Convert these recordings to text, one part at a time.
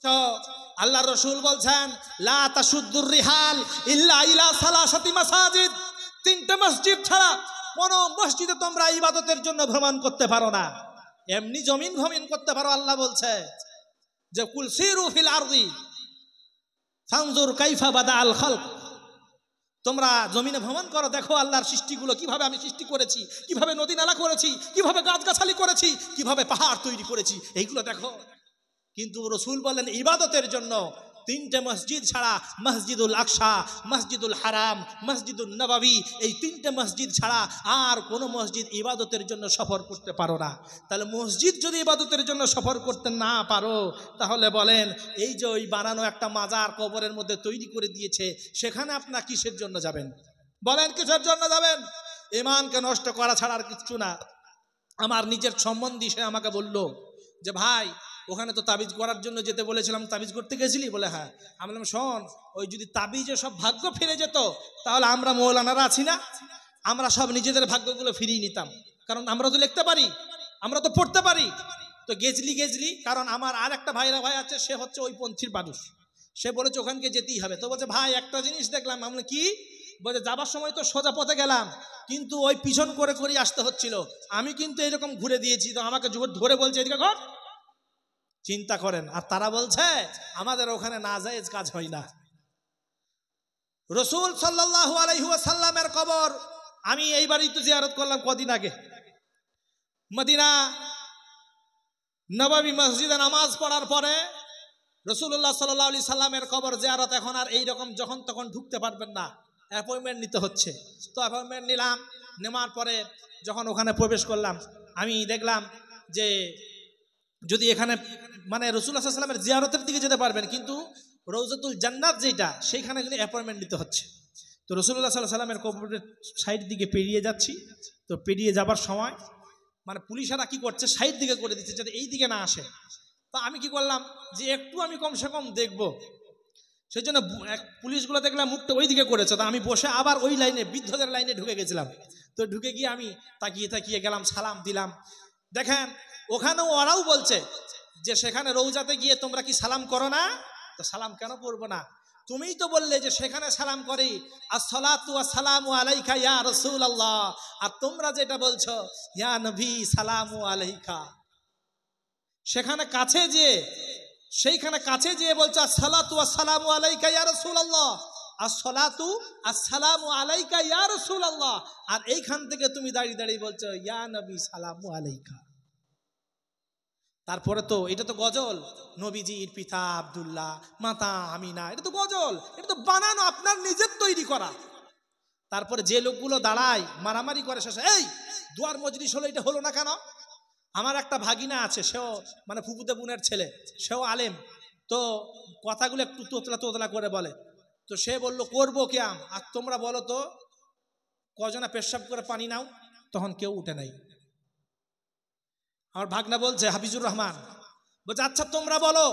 তো আল্লাহ রসুল বলছেন লা তাশুদ্দুর রিহাল ইল্লা ইলা সালাসাতি মাসাজিদ, তিনটা মসজিদ ছাড়া কোন মসজিদে তোমরা ইবাদতের জন্য ভ্রমণ করতে পারো না। এমনি জমিন ভ্রমণ করতে পারো, আল্লাহ বলছে যে কুল সিরু ফিল আরদি ফানজুর কাইফা বাদা আল খালক, তোমরা জমিনে ভ্রমণ করো, দেখো আল্লাহর সৃষ্টিগুলো কিভাবে আমি সৃষ্টি করেছি, কিভাবে নদী নালা করেছি, কিভাবে গাছগাছালি করেছি, কিভাবে পাহাড় তৈরি করেছি, এইগুলো দেখো। কিন্তু রসুল বলেন ইবাদতের জন্য তিনটে মসজিদ ছাড়া, মসজিদুল আকসা, মসজিদুল হারাম, মসজিদুল নববী, এই তিনটে মসজিদ ছাড়া আর কোনো মসজিদ ইবাদতের জন্য সফর করতে পারো না। তাহলে মসজিদ যদি ইবাদতের জন্য সফর করতে না পারো, তাহলে বলেন এই যে ওই বানানো একটা মাজার কবরের মধ্যে তৈরি করে দিয়েছে, সেখানে আপনার কিসের জন্য যাবেন? বলেন কিসের জন্য যাবেন? ঈমানকে নষ্ট করা ছাড়া আর কিচ্ছু না। আমার নিজের সম্বন্ধী সে আমাকে বলল যে ভাই ওখানে তো তাবিজ করার জন্য যেতে বলেছিলাম, তাবিজ করতে গেছিলি? বলে হ্যাঁ। আমি বললাম শোন, ওই যদি তাবিজে সব ভাগ্য ফিরে যেত তাহলে আমরা মৌলানারা আছি না, আমরা সব নিজেদের ভাগ্যগুলো ফিরিয়ে নিতাম, কারণ আমরা তো লিখতে পারি, আমরা তো পড়তে পারি। তো গেজলি, কারণ আমার আর একটা ভাই আছে, সে হচ্ছে ওই পন্থীর মানুষ, সে বলেছে ওখানকে যেতেই হবে। তো বলছে ভাই একটা জিনিস দেখলাম। আমরা কি বলছে, যাবার সময় তো সোজা পথে গেলাম, কিন্তু ওই পিছন করে করে আসতে হচ্ছিল, আমি কিন্তু এরকম ঘুরে দিয়েছি, তো আমাকে ধরে বলছে এদিকে ঘর। চিন্তা করেন, আর তারা বলছে আমাদের ওখানে নাজায়েজ কাজ হয় না। রসুল সাল্লাল্লাহু আলাইহি ওয়াসাল্লামের কবর আমি এইবারই তো জিয়ারত করলাম কদিন আগে, মদিনা নববী মসজিদে নামাজ পড়ার পরে রসুল্লাহ সাল্লাল্লাহু আলাইহি সাল্লামের কবর জিয়ারত এখন আর এইরকম যখন তখন ঢুকতে পারবেন না, অ্যাপয়েন্টমেন্ট নিতে হচ্ছে। তো অ্যাপয়েন্টমেন্ট নিলাম, নেওয়ার পরে যখন ওখানে প্রবেশ করলাম, আমি দেখলাম যে যদি এখানে মানে রাসূলুল্লাহ সাল্লাল্লাহু আলাইহি ওয়াসাল্লামের জিয়ারতের দিকে যেতে পারবেন, কিন্তু রওজাতুল জান্নাত যেটা, সেইখানে কিন্তু অ্যাপয়েন্টমেন্ট নিতে হচ্ছে। তো রাসূলুল্লাহ সাল্লাল্লাহু আলাইহি ওয়াসাল্লামের কবরের সাইড দিকে পেরিয়ে যাচ্ছি, তো পেরিয়ে যাবার সময় মানে পুলিশেরা কি করছে, সাইড দিকে করে দিচ্ছে যাতে এই দিকে না আসে। তো আমি কি করলাম যে একটু আমি কমসে কম দেখবো, সেই জন্য পুলিশগুলো দেখলাম মুখটা ওই দিকে করেছে, তো আমি বসে আবার ওই লাইনে বৃদ্ধদের লাইনে ঢুকে গেছিলাম। তো ঢুকে গিয়ে আমি তাকিয়ে গেলাম, সালাম দিলাম। দেখেন ওখানেও ওরাও বলছে যে সেখানে রওজাতে গিয়ে তোমরা কি সালাম করো না? তো সালাম কেন করবো না? তুমিই তো বললে যে সেখানে সালাম করি, আসসালাতু ওয়াসসালামু আলাইকা ইয়া রাসূলুল্লাহ, আর তোমরা যেটা বলছো ইয়া নবী সালামু আলাইকা। সেখানে কাছে যে সেইখানে কাছে যেয়ে বলছো আসসালাতু ওয়াসসালামু আলাইকা ইয়া রাসূলুল্লাহ, আসসালাতু আসসালামু আলাইকা ইয়া রাসূলুল্লাহ, আর এইখান থেকে তুমি দাঁড়িয়ে বলছো ইয়া নবী সালামু আলাইকা। তারপরে তো এটা তো গজল, নবীজির পিতা আব্দুল্লাহ, মাতা আমিনা, এটা তো গজল, এটা তো বানানো, আপনার নিজের তৈরি করা। তারপরে যে লোকগুলো দাঁড়ায় মারামারি করে শেষে, এই দুয়ার মজলিস হলো, এটা হলো না কেন? আমার একটা ভাগিনা আছে, সেও মানে ফুফুতে বোনের ছেলে, সেও আলেম, তো কথাগুলো একটু তোতলা করে বলে। তো সে বললো করবো কিয়াম, আর তোমরা বলো তো কজনা পেশাব করে পানি নাও? তখন কেউ উঠে নাই। আমার ভাগনা বলছে, হাফিজুর রহমান বলছে আচ্ছা তোমরা বলো,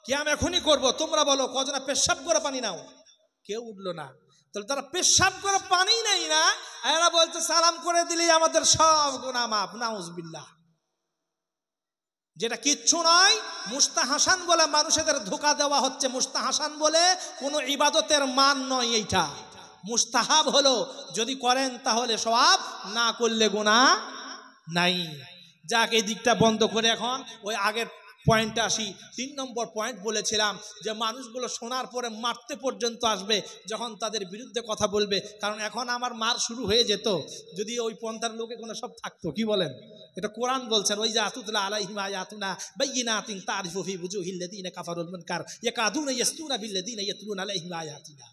কিয়াম এখনই করবো, তোমরা বলো কজনা পেশাব করে পানি নাও? কেউ উঠলো না। তাহলে তারা পেশাব করে পানি নেই না, এরা বলছে সালাম করে দিলেই আমাদের সব গুনাহ মাফ, নাউজুবিল্লাহ। যেটা কিচ্ছু নয়, মুস্তাহাসান বলে মানুষদের ধোঁকা দেওয়া হচ্ছে। মুস্তাহাসান বলে কোনো ইবাদতের মান নয়, এইটা মুস্তাহাব হলো, যদি করেন তাহলে সওয়াব, না করলে গুনাহ নাই। যাক, এই দিকটা বন্ধ করে এখন ওই আগের পয়েন্টে আসি। 3 নম্বর পয়েন্ট বলেছিলাম যে মানুষগুলো শোনার পরে মারতে পর্যন্ত আসবে যখন তাদের বিরুদ্ধে কথা বলবে, কারণ এখন আমার মার শুরু হয়ে যেত যদি ওই পন্থার লোকে কোনো সব থাকতো। কি বলেন? এটা কোরআন বলছেন, ওই যে আতুতলা আলাইহিম আয়াতুনা বাইয়িনাতিন তারিফু ফি বুজুহিল লাযিনা কাফারুল মুনকার ইয়াকাদুনা ইয়াসতুনা বিল লাযিনা ইয়াতলুনা আলাইহিম আয়াতিনা।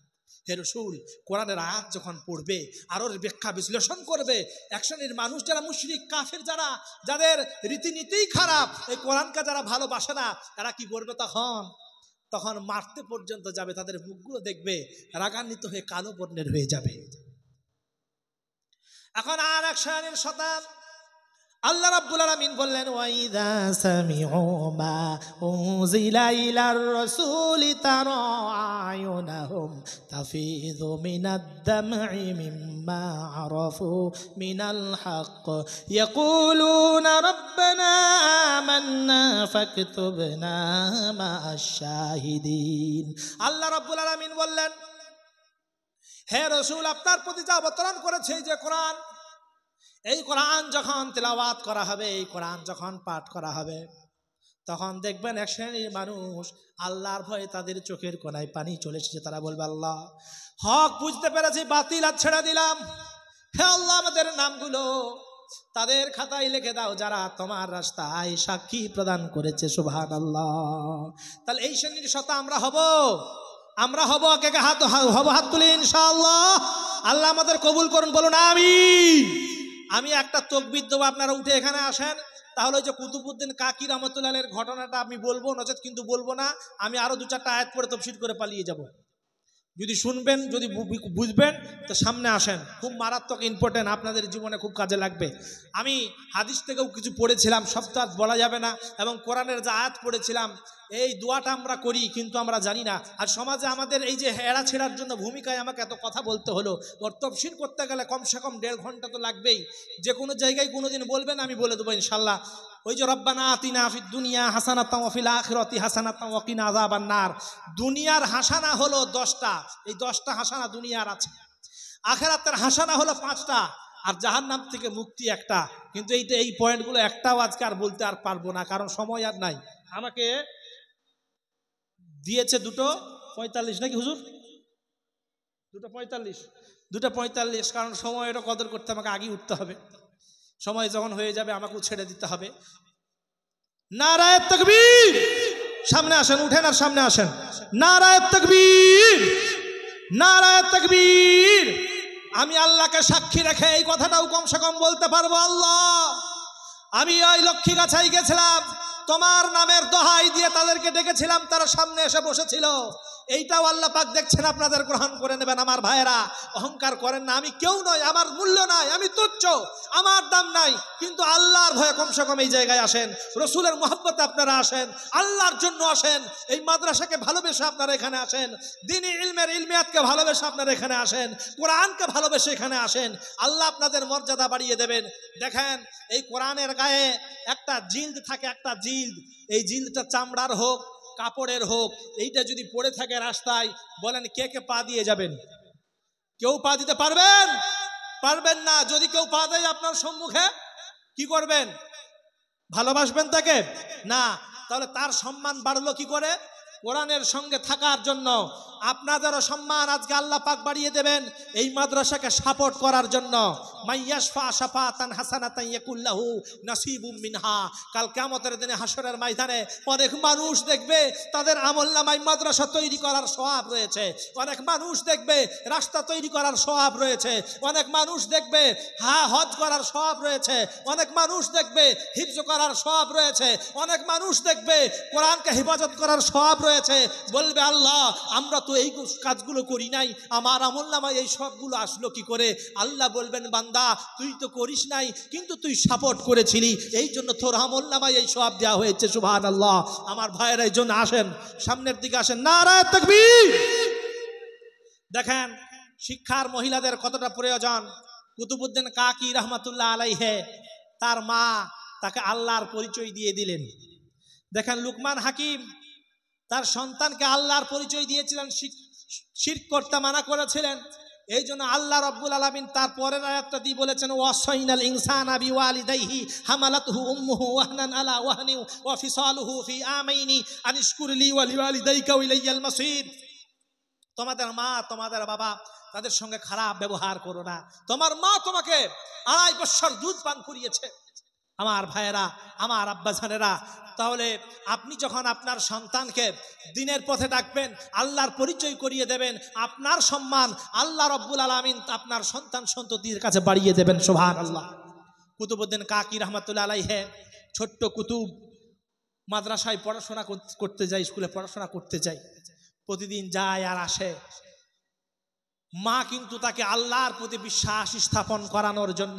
হে রাসূল, কোরআনের আয়াত যখন পড়বে আর ওর ব্যাখ্যা বিশ্লেষণ করবে, এক শ্রেণীর মানুষ যারা মুশরিক কাফের, যাদের রীতিনীতিই খারাপ, এই কোরআনকে যারা ভালোবাসে না, এরা কি করবে? তখন মারতে পর্যন্ত যাবে, তাদের মুখগুলো দেখবে রাগান্বিত হয়ে কালো বর্ণের হয়ে যাবে। এখন আর এক শ্রেণীর শয়তান আল্লাহ রাব্বুল আলামিন বললেন ওয়াইদা সামিউ মা উনজিলা ইলার রাসূলি তারা আয়ুনাহুম তাফিযু মিনাদ দাম'i মিম্মা আরাফু মিনাল হক ইয়াকুলুনা রাব্বানা আমান্না ফাকতুবনা মা'আশ শাহিদিন। আল্লাহ রাব্বুল আলামিন বললেন, হে রাসূল, আপনার প্রতি যা অবতরণ করেছে এই যে কোরআন, এই কোরআন যখন তেলাওয়াত করা হবে, এই কোরআন যখন পাঠ করা হবে, তখন দেখবেন এক শ্রেণীর মানুষ আল্লাহর ভয়ে তাদের চোখের কোণায় পানি চলে এসেছে। তারা বলবে, আল্লাহ হক বুঝতে পেরেছি, বাতিল আর ছেড়ে দিলাম। হে আল্লাহ, আমাদের নামগুলো তাদের খাতায় লিখে দাও যারা তোমার রাস্তায় সাক্ষী প্রদান করেছে। সুবহানাল্লাহ। তাহলে এই শ্রেণীর সাথে আমরা হব, আমরা হব। কে কে হাত হব? হাত তুলি ইনশাআল্লাহ। আল্লাহ আমাদের কবুল করুন, বলুন আমিন। আমি একটা তাকবীর দেবো, আপনারা উঠে এখানে আসেন। তাহলে ওই যে কুতুবউদ্দিন কাকি রহমতুল্লাহের ঘটনাটা আমি বলবো, নচেত কিন্তু বলবো না। আমি আরো 2-4টা আয়াত পড়ে তফসির করে পালিয়ে যাব। যদি শুনবেন, যদি বুঝবেন তো সামনে আসেন। খুব মারাত্মক ইম্পর্টেন্ট, আপনাদের জীবনে খুব কাজে লাগবে। আমি হাদিস থেকেও কিছু পড়েছিলাম, সব তো বলা যাবে না। এবং কোরআনের যে আয়াত পড়েছিলাম, এই দোয়াটা আমরা করি কিন্তু আমরা জানি না। আর সমাজে আমাদের এই যে এড়া ছেড়ার জন্য ভূমিকায় আমাকে এত কথা বলতে হলো। ওর তফসির করতে গেলে কমসে কম 1.5 ঘন্টা তো লাগবেই। যে কোনো জায়গায় কোনোদিন বলবেন, আমি বলে দেবো ইনশাল্লাহ। ওই যে রব্বানা আতিনা ফিদ দুনিয়া হাসানাতাও ওয়া ফিল আখিরাতি হাসানাতাও ওয়া কিনা আযাবান নার। দুনিয়ার হাসানা হলো 10টা, এই 10টা হাসানা দুনিয়ার আছে। আখিরাতের হাসানা হলো 5টা, আর জাহান্নাম থেকে মুক্তি একটা। কিন্তু এই পয়েন্টগুলো একটাও আজকে আর বলতে আর পারবো না, কারণ সময় আর নাই। আমাকে দিয়েছে 2:45 নাকি হুজুর? 2:45, কারণ সময়টা কদর করতে আমাকে আগে উঠতে হবে। সময় যখন হয়ে যাবে আমাকেও ছেড়ে দিতে হবে। নারায়ে তাকবীর, সামনে আসেন, উঠেন আর সামনে আসেন। নারায়ে তাকবীর, নারায়ে তাকবীর। আমি আল্লাহকে সাক্ষী রেখে এই কথাটাও কমসে কম বলতে পারবো, আল্লাহ আমি ওই লক্ষ্মীগাছায় গেছিলাম, তোমার নামের দোহাই দিয়ে তাদেরকে ডেকেছিলাম, তারা সামনে এসে বসেছিল। এইটাও আল্লাহ পাক দেখছেন, আপনাদের গ্রহণ করে নেবেন। আমার ভাইয়েরা, অহংকার করেন না। আমি কেউ নয়, আমার মূল্য নাই, আমি তুচ্ছ, আমার দাম নাই। কিন্তু আল্লাহর ভয়ে কমসে কম এই জায়গায় আসেন। রসুলের মহব্বতে আপনারা আসেন, আল্লাহর জন্য আসেন। এই মাদ্রাসাকে ভালোবেসে আপনারা এখানে আসেন, দ্বীনি ইলমের ইলমিয়াতকে ভালোবেসে আপনারা এখানে আসেন, কোরআনকে ভালোবেসে এখানে আসেন। আল্লাহ আপনাদের মর্যাদা বাড়িয়ে দেবেন। দেখেন, এই কোরআনের গায়ে একটা জিলদ থাকে, একটা জিলদ। এই জিলদটা চামড়ার হোক, কাপড়ের হোক, এইটা যদি পড়ে থাকে রাস্তায়, বলেন কে কে পা দিয়ে যাবেন? কেউ পা দিতে পারবেন? পারবেন না। যদি কেউ পা দেয় আপনার সম্মুখে, কি করবেন? ভালোবাসবেন তাকে? না। তাহলে তার সম্মান বাড়লো কি করে? কোরআনের সঙ্গে থাকার জন্য। আপনাদেরও সম্মান আজকে আল্লাহ পাক বাড়িয়ে দেবেন এই মাদ্রাসাকে সাপোর্ট করার জন্য। মাইয়াশফা শাফাতান হাসানাতান ইয়াকুল্লাহু নাসিবুম মিনহা। কাল কিয়ামতের দিনে হাশরের ময়দানে অনেক মানুষ দেখবে তাদের আমলনামায় মাদ্রাসা তৈরি করার সওয়াব রয়েছে। অনেক মানুষ দেখবে রাস্তা তৈরি করার সওয়াব রয়েছে। অনেক মানুষ দেখবে হজ করার সওয়াব রয়েছে। অনেক মানুষ দেখবে হিফজ করার সওয়াব রয়েছে। অনেক মানুষ দেখবে কোরআনকে হেফাজত করার সওয়াব রয়েছে। বলবে, আল্লাহ আমরা তো এই কাজগুলো করি নাই, আমার আমলনামায় এই সবগুলো আসলো কি করে? আল্লাহ বলবেন, বান্দা তুই তো করিস নাই, কিন্তু তুই সাপোর্ট করেছিলি, এই জন্য তোর আমলনামায় এই সওয়াব দেওয়া হয়েছে। সুবহানাল্লাহ। আমার ভাইয়েরা, এই জন্য আসেন, সামনের দিকে আসেন। নারায়ে তাকবীর। দেখেন শিক্ষার মহিলাদের কতটা প্রয়োজন। কুতুবউদ্দিন কাকি রহমাতুল্লাহ আলাইহি, তার মা তাকে আল্লাহর পরিচয় দিয়ে দিলেন। দেখেন লুকমান হাকিম তার সন্তানকে আল্লাহর পরিচয় দিয়েছিলেন, শিরক করতে মানা করেছিলেন। এই জন্য আল্লাহ রাব্বুল আলামিন তার পরের আয়াতটা দিয়ে বলেছেন, ওয়াসাইনাল ইনসানা বিওয়ালিদাইহি হামালাতহু উম্মুহু ওয়াহনান আলা ওয়াহনি ওয়া ফিসালুহু ফি আমাইনি আনিশকুরলি ওয়া লিওয়ালিদাইকা ওয়া ইলাইয়াল মাসির। তোমাদের মা, তোমাদের বাবা, তাদের সঙ্গে খারাপ ব্যবহার করো না। তোমার মা তোমাকে 2.5 বছর দুধ পান করিয়েছে। আমার ভাইয়েরা, আমার আব্বাজানেরা, তাহলে আপনি যখন আপনার সন্তানকে দ্বীনের পথে ডাকবেন, আল্লাহর পরিচয় করিয়ে দেবেন, আপনার সম্মান আল্লাহ রাব্বুল আলামিন আপনার সন্তান সন্ততির কাছে বাড়িয়ে দেবেন। সুবহানাল্লাহ। কুতুবউদ্দিন কাকি রহমাতুল্লাহ আলাইহি, ছোট্ট কুতুব, মাদ্রাসায় পড়াশোনা করতে যায়, স্কুলে পড়াশোনা করতে যায়, প্রতিদিন যায় আর আসে। মা কিন্তু তাকে আল্লাহর প্রতি বিশ্বাস স্থাপন করানোর জন্য